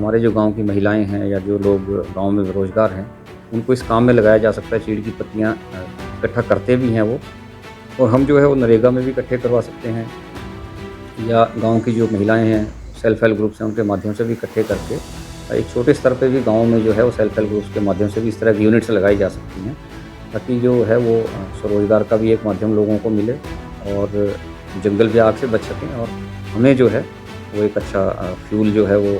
हमारे जो गांव की महिलाएं हैं या जो लोग गांव में बेरोजगार हैं, उनको इस काम में लगाया जा सकता है। चीड़ की पत्तियां इकट्ठा करते भी हैं वो, और हम जो है वो नरेगा में भी इकट्ठे करवा सकते हैं, या गांव की जो महिलाएं हैं, सेल्फ हेल्प ग्रुप्स हैं, उनके माध्यम से भी इकट्ठे करके एक छोटे स्तर पे भी गाँव में जो है वो सेल्फ हेल्प ग्रुप्स के माध्यम से भी इस तरह की यूनिट्स लगाई जा सकती हैं, ताकि जो है वो स्वरोजगार का भी एक माध्यम लोगों को मिले और जंगल भी आग से बच सकें, और हमें जो है वो एक अच्छा फ्यूल जो है वो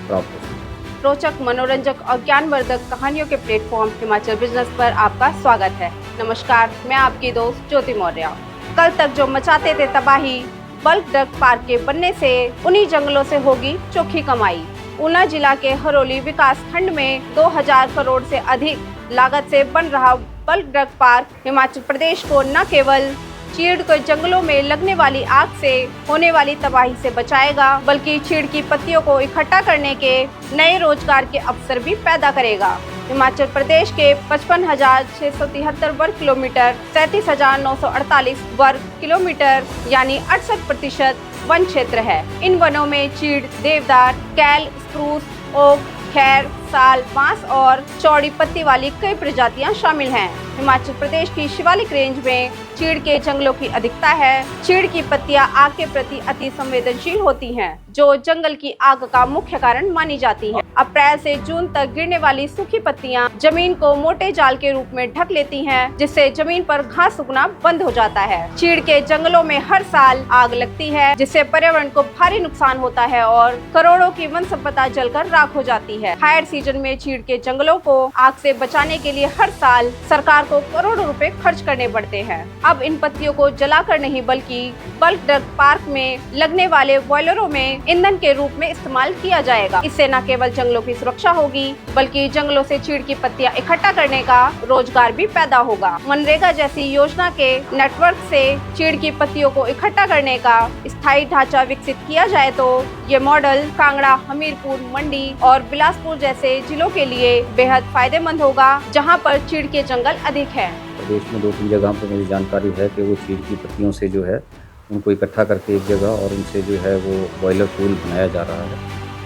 प्राप्त हो सके। रोचक, मनोरंजक और ज्ञानवर्धक कहानियों के प्लेटफॉर्म हिमाचल बिजनेस पर आपका स्वागत है। नमस्कार, मैं आपकी दोस्त ज्योति मौर्य। कल तक जो मचाते थे तबाही, बल्क ड्रग पार्क के बनने से उन्हीं जंगलों से होगी चोखी कमाई। ऊना जिला के हरोली विकास खंड में 2000 करोड़ से अधिक लागत से बन रहा bulk drug park Himachal Pradesh को न केवल चीड़ के जंगलों में लगने वाली आग से होने वाली तबाही से बचाएगा, बल्कि चीड़ की पत्तियों को इकट्ठा करने के नए रोजगार के अवसर भी पैदा करेगा। हिमाचल प्रदेश के 55,673 वर्ग किलोमीटर 37,948 वर्ग किलोमीटर यानी 68% वन क्षेत्र है। इन वनों में चीड़, देवदार, कैल, स्प्रूस, ओक, खैर, साल, बांस और चौड़ी पत्ती वाली कई प्रजातियां शामिल हैं। हिमाचल प्रदेश की शिवालिक रेंज में चीड़ के जंगलों की अधिकता है। चीड़ की पत्तियां आग के प्रति अति संवेदनशील होती हैं, जो जंगल की आग का मुख्य कारण मानी जाती है। अप्रैल से जून तक गिरने वाली सूखी पत्तियां जमीन को मोटे जाल के रूप में ढक लेती हैं, जिससे जमीन पर घास उगना बंद हो जाता है। चीड़ के जंगलों में हर साल आग लगती है, जिससे पर्यावरण को भारी नुकसान होता है और करोड़ों की वन संपदा जलकर राख हो जाती है। हायर सीजन में चीड़ के जंगलों को आग से बचाने के लिए हर साल सरकार को करोड़ों रुपए खर्च करने पड़ते हैं। अब इन पत्तियों को जलाकर नहीं, बल्कि बल्क ड्रग पार्क में लगने वाले बॉयलरों में ईंधन के रूप में इस्तेमाल किया जाएगा। इससे न केवल जंगलों की सुरक्षा होगी, बल्कि जंगलों से चीड़ की पत्तियां इकट्ठा करने का रोजगार भी पैदा होगा। मनरेगा जैसी योजना के नेटवर्क से चीड़ की पत्तियों को इकट्ठा करने का स्थायी ढांचा विकसित किया जाए तो ये मॉडल कांगड़ा, हमीरपुर, मंडी और बिलासपुर जैसे जिलों के लिए बेहद फायदेमंद होगा, जहाँ पर चीड़ के जंगल अधिक है। प्रदेश में 2-3 जगह पर मुझे जानकारी है कि वो चीड़ की पत्तियों से जो है उनको इकट्ठा करके एक जगह और उनसे जो है वो बॉयलर फ्यूल बनाया जा रहा है।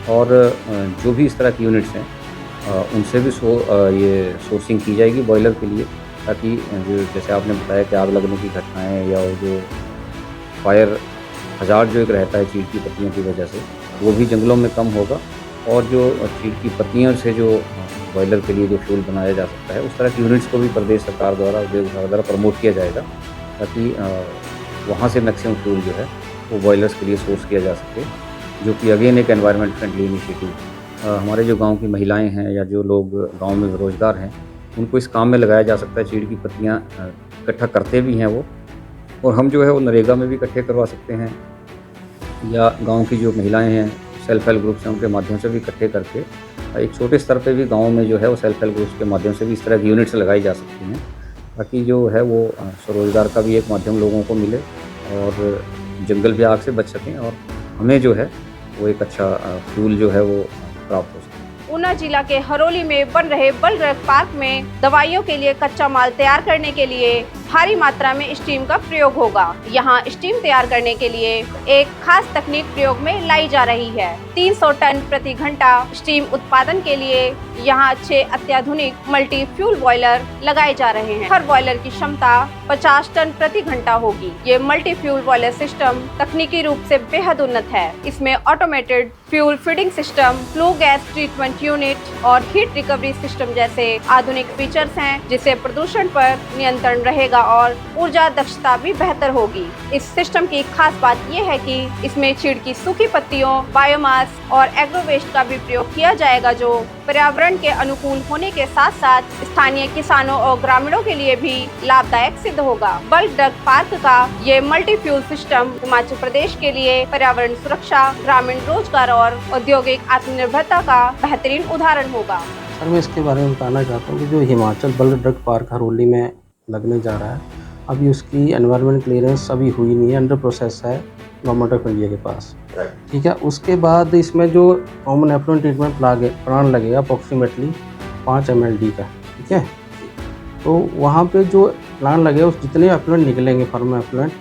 और जो भी इस तरह की यूनिट्स हैं उनसे भी ये सोर्सिंग की जाएगी बॉयलर के लिए, ताकि जो जैसे आपने बताया कि आग लगने की घटनाएं या वो जो फायर हज़ार्ड जो एक रहता है चीड़ की पत्तियों की वजह से, वो भी जंगलों में कम होगा। और जो चीड़ की पत्तियों से जो बॉयलर के लिए जो फ्यूल बनाया जा सकता है, उस तरह की यूनिट्स को भी प्रदेश सरकार द्वारा, उद्योग विभाग द्वारा प्रमोट किया जाएगा, ताकि वहाँ से मैक्सिमम फ्यूल जो है वो बॉयलर्स के लिए सोर्स किया जा सके, जो कि अगेन एक एनवायरनमेंट फ्रेंडली इनिशिएटिव। हमारे जो गांव की महिलाएं हैं या जो लोग गांव में बेरोजगार हैं, उनको इस काम में लगाया जा सकता है। चीड़ की पत्तियां इकट्ठा करते भी हैं वो, और हम जो है वो नरेगा में भी इकट्ठे करवा सकते हैं, या गांव की जो महिलाएं हैं, सेल्फ हेल्प ग्रुप्स हैं, उनके माध्यम से भी इकट्ठे करके एक छोटे स्तर पे भी गाँव में जो है वो सेल्फ हेल्प ग्रुप्स के माध्यम से भी इस तरह की यूनिट्स लगाई जा सकती हैं, ताकि जो है वो स्वरोजगार का भी एक माध्यम लोगों को मिले और जंगल भी आग से बच सकें, और हमें जो है वो एक अच्छा फ्यूल जो है वो प्राप्त हो सके। ऊना जिला के हरोली में बन रहे बल्क ड्रग पार्क में दवाइयों के लिए कच्चा माल तैयार करने के लिए भारी मात्रा में स्टीम का प्रयोग होगा। यहाँ स्टीम तैयार करने के लिए एक खास तकनीक प्रयोग में लाई जा रही है। 300 टन प्रति घंटा स्टीम उत्पादन के लिए यहाँ 6 अत्याधुनिक मल्टी फ्यूल बॉयलर लगाए जा रहे हैं। हर बॉयलर की क्षमता 50 टन प्रति घंटा होगी। ये मल्टी फ्यूल बॉयलर सिस्टम तकनीकी रूप से बेहद उन्नत है। इसमें automated fuel feeding system, flue gas treatment unit और हीट रिकवरी सिस्टम जैसे आधुनिक फीचर्स हैं, जिससे प्रदूषण पर नियंत्रण रहेगा और ऊर्जा दक्षता भी बेहतर होगी। इस सिस्टम की खास बात यह है कि इसमें चीड़ की सूखी पत्तियों, बायोमास और एग्रो वेस्ट का भी प्रयोग किया जाएगा, जो पर्यावरण के अनुकूल होने के साथ साथ स्थानीय किसानों और ग्रामीणों के लिए भी लाभदायक सिद्ध होगा। बल्क ड्रग पार्क का ये multi fuel system Himachal Pradesh के लिए पर्यावरण सुरक्षा, ग्रामीण रोजगार और औद्योगिक आत्मनिर्भरता का बेहतरीन उदाहरण होगा। सर, मैं इसके बारे में बताना चाहता हूँ कि जो Himachal bulk drug park Haroli में लगने जा रहा है, अभी उसकी एनवायरनमेंट क्लियरेंस अभी हुई नहीं है, अंडर प्रोसेस है गवर्नमेंट ऑफ इंडिया के पास। ठीक है, उसके बाद इसमें जो कॉमन एफ्लुएंट ट्रीटमेंट प्लांट लगेगा अप्रॉक्सीमेटली 5 mld का। ठीक है, तो वहाँ पे जो प्लांट लगेगा उस जितने एफ्लुएंट निकलेंगे, फार्म एफ्लुएंट,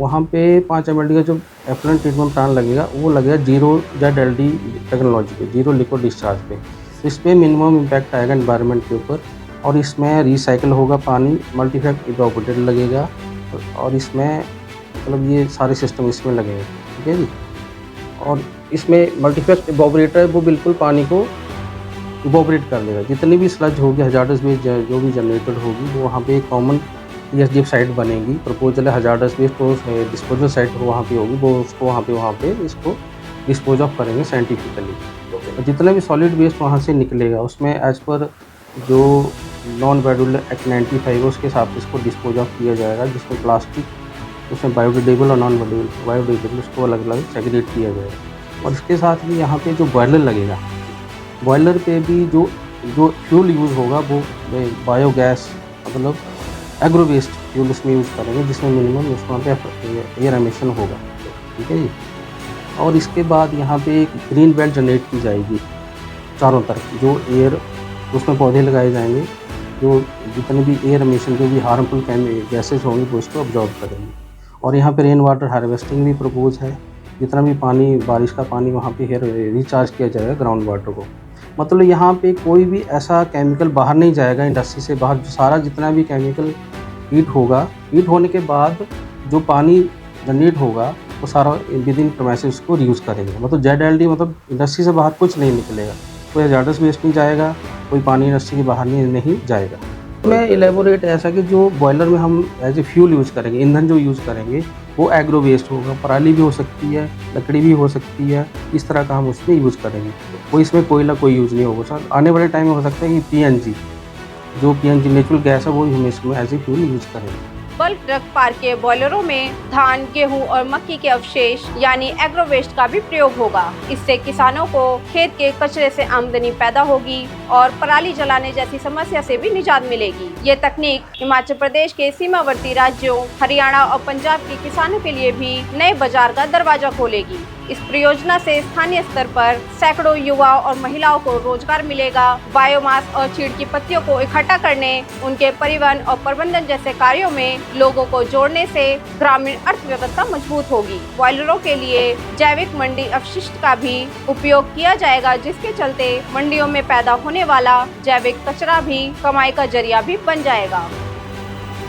वहाँ पे 5 MLD का जो एफ्लुएंट ट्रीटमेंट प्लांट लगेगा वो लगेगा जीरो ZLD टेक्नोलॉजी पे, जीरो लिक्विड डिस्चार्ज पे। तो इस पर मिनिमम इम्पैक्ट आएगा एनवायरनमेंट के ऊपर, और इसमें रिसाइकिल होगा पानी, मल्टीफैक्ट इवैपोरेटर लगेगा, और इसमें मतलब ये सारे सिस्टम इसमें लगेंगे, ठीक है जी। और इसमें मल्टीफैक्ट इवैपोरेटर वो बिल्कुल पानी को इवैपोरेट कर देगा। जितनी भी स्लज होगी, हजार्डस वेस्ट जो भी जनरेटेड होगी, वो वहाँ पे एक कॉमन ESDF साइट बनेगी। प्रपोजल है हजार्डस वेस्ट तो डिस्पोजल साइट वहाँ पे होगी, वो उसको वहाँ पे इसको डिस्पोज ऑफ करेंगे साइंटिफिकली। और जितना भी सॉलिड वेस्ट वहाँ से निकलेगा उसमें एज पर जो नॉन बायोडिग्रेडेबल एक्ट 95 है उसके हिसाब से इसको डिस्पोज ऑफ किया जाएगा, जिसमें प्लास्टिक, उसमें बायोडिग्रेडेबल और नॉन बायोडिग्रेडेबल उसको अलग अलग सेग्रीगेट किया जाएगा। और इसके साथ भी यहाँ पे जो बॉयलर लगेगा, बॉयलर पे भी जो फ्यूल यूज़ होगा वो बायोगैस मतलब एग्रो वेस्ट फ्यूल उसमें यूज़ करेंगे, जिसमें मिनिमम उसमें पे एयर एमिशन होगा, ठीक है जी। और इसके बाद यहाँ पे एक ग्रीन बेल्ट जनरेट की जाएगी चारों तरफ, जो एयर उसमें पौधे लगाए जाएंगे, जो जितने भी एयर एमिशन जो भी हार्मफुल गैसेज होंगी वो उसको ऑब्जॉर्व करेंगे। और यहाँ पे रेन वाटर हार्वेस्टिंग भी प्रपोज है, जितना भी पानी बारिश का पानी वहाँ पे रिचार्ज किया जाएगा ग्राउंड वाटर को। मतलब यहाँ पे कोई भी ऐसा केमिकल बाहर नहीं जाएगा इंडस्ट्री से बाहर, सारा जितना भी केमिकल हीट होगा, हीट होने के बाद जो पानी जनरेट होगा वो सारा विद इन प्रेमिसेस को रीयूज़ करेंगे। मतलब ZLD मतलब इंडस्ट्री से बाहर कुछ नहीं निकलेगा, कोई हजार्डस वेस्ट नहीं जाएगा, कोई पानी इंडस्ट्री के बाहर नहीं जाएगा। मैं इलेबोरेट ऐसा कि जो बॉयलर में हम एज ए फ्यूल यूज़ करेंगे, ईंधन जो यूज़ करेंगे वो एग्रो वेस्ट होगा, पराली भी हो सकती है, लकड़ी भी हो सकती है, इस तरह का हम उसमें यूज़ करेंगे। कोई इसमें कोयला कोई यूज़ नहीं होगा सर। आने वाले टाइम में हो सकता है कि PNG जो PNG नेचुरल गैस है वो हम इसमें एज ए फ्यूल यूज़ करेंगे। बल्क ड्रग पार्क के बॉयलरों में धान, गेहूं और मक्की के अवशेष यानी एग्रो वेस्ट का भी प्रयोग होगा। इससे किसानों को खेत के कचरे से आमदनी पैदा होगी और पराली जलाने जैसी समस्या से भी निजात मिलेगी। ये तकनीक हिमाचल प्रदेश के सीमावर्ती राज्यों हरियाणा और पंजाब के किसानों के लिए भी नए बाजार का दरवाजा खोलेगी। इस परियोजना से स्थानीय स्तर पर सैकड़ों युवाओं और महिलाओं को रोजगार मिलेगा। बायोमास और चीड़ की पत्तियों को इकट्ठा करने, उनके परिवहन और प्रबंधन जैसे कार्यों में लोगों को जोड़ने से ग्रामीण अर्थव्यवस्था मजबूत होगी। बॉयलरों के लिए जैविक मंडी अपशिष्ट का भी उपयोग किया जाएगा, जिसके चलते मंडियों में पैदा होने वाला जैविक कचरा भी कमाई का जरिया भी बन जाएगा।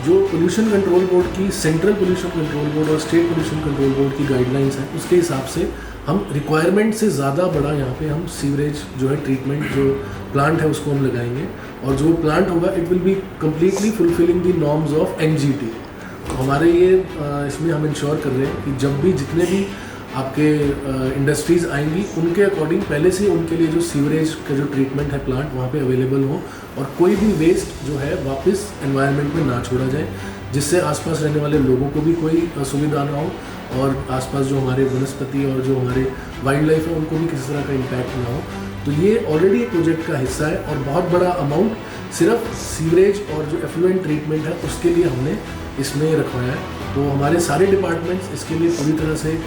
जो पोल्यूशन कंट्रोल बोर्ड की सेंट्रल पोल्यूशन कंट्रोल बोर्ड और स्टेट पोल्यूशन कंट्रोल बोर्ड की गाइडलाइंस हैं, उसके हिसाब से हम रिक्वायरमेंट से ज़्यादा बड़ा यहाँ पे हम सीवरेज जो है ट्रीटमेंट जो प्लांट है उसको हम लगाएंगे, और जो प्लांट होगा it will be completely fulfilling the norms of NGT। तो हमारे ये इसमें हम इंश्योर कर रहे हैं कि जब भी जितने भी आपके इंडस्ट्रीज़ आएंगी उनके अकॉर्डिंग पहले से उनके लिए जो सीवरेज का जो ट्रीटमेंट है प्लांट वहाँ पे अवेलेबल हो, और कोई भी वेस्ट जो है वापस एनवायरनमेंट में ना छोड़ा जाए, जिससे आसपास रहने वाले लोगों को भी कोई असुविधा ना हो, और आसपास जो हमारे वनस्पति और जो हमारे वाइल्ड लाइफ है उनको भी किसी तरह का इम्पैक्ट ना हो। तो ये ऑलरेडी एक प्रोजेक्ट का हिस्सा है, और बहुत बड़ा अमाउंट सिर्फ सीवरेज और जो एफ्लुएंट ट्रीटमेंट है उसके लिए हमने इसमें रखवाया है। तो हमारे सारे डिपार्टमेंट्स इसके लिए पूरी तरह से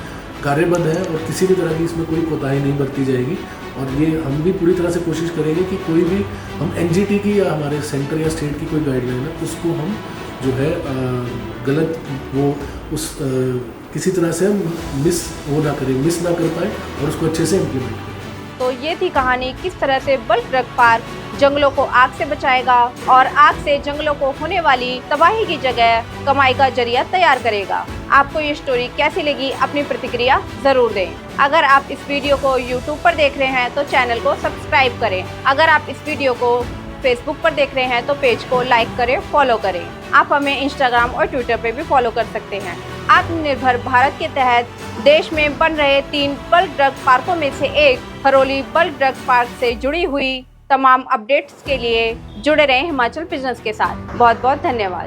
कार्यबद्ध है, और किसी भी तरह की इसमें कोई कोताही नहीं बरती जाएगी। और ये हम भी पूरी तरह से कोशिश करेंगे कि कोई भी हम NGT की या हमारे सेंटर या स्टेट की कोई गाइडलाइन है उसको हम जो है गलत वो उस किसी तरह से हम मिस ना कर पाए, और उसको अच्छे से इम्प्लीमेंट करें। तो ये थी कहानी किस तरह से बल्क ड्रग पार्क जंगलों को आग से बचाएगा और आग से जंगलों को होने वाली तबाही की जगह कमाई का जरिया तैयार करेगा। आपको ये स्टोरी कैसी लगी, अपनी प्रतिक्रिया जरूर दें। अगर आप इस वीडियो को YouTube पर देख रहे हैं तो चैनल को सब्सक्राइब करें। अगर आप इस वीडियो को फेसबुक पर देख रहे हैं तो पेज को लाइक करें, फॉलो करें। आप हमें इंस्टाग्राम और ट्विटर पे भी फॉलो कर सकते हैं। आत्मनिर्भर भारत के तहत देश में बन रहे 3 बल्क ड्रग पार्कों में से एक हरोली बल्क ड्रग पार्क से जुड़ी हुई तमाम अपडेट्स के लिए जुड़े रहें हिमाचल बिजनेस के साथ। बहुत बहुत धन्यवाद।